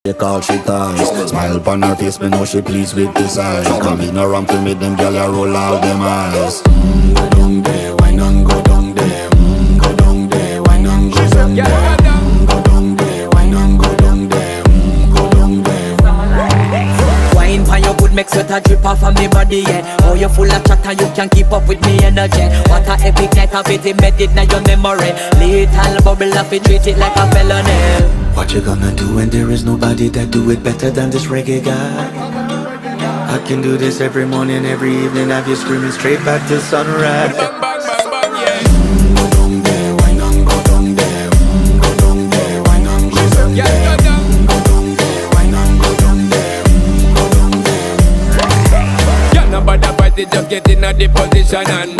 They call she ties. Smile upon her face, me know she pleased with this eyes. Come in around to meet them girl, you roll out them eyes. Go down there, why not go down there? Go down there, why not go down there? Go down there, why not go down there? Go down there. Wine pan your good, make sweat a drip off of me body, yeah. Oh, you full of chatter, you can keep up with me energy. What a epic night of it, embedded in your memory. Little bubble of it, treat it like a felony. What you gonna do when there is nobody that do it better than this reggae guy? I can do this every morning, every evening, have you screaming straight back to sunrise. Bang, bang, bang, bang, yeah. Go down there, why not go down there? Go down there, why not go down there? Yeah, go down. Go down there, why not go down there? Go down there. Yeah, nobody fight it, just get in a the position and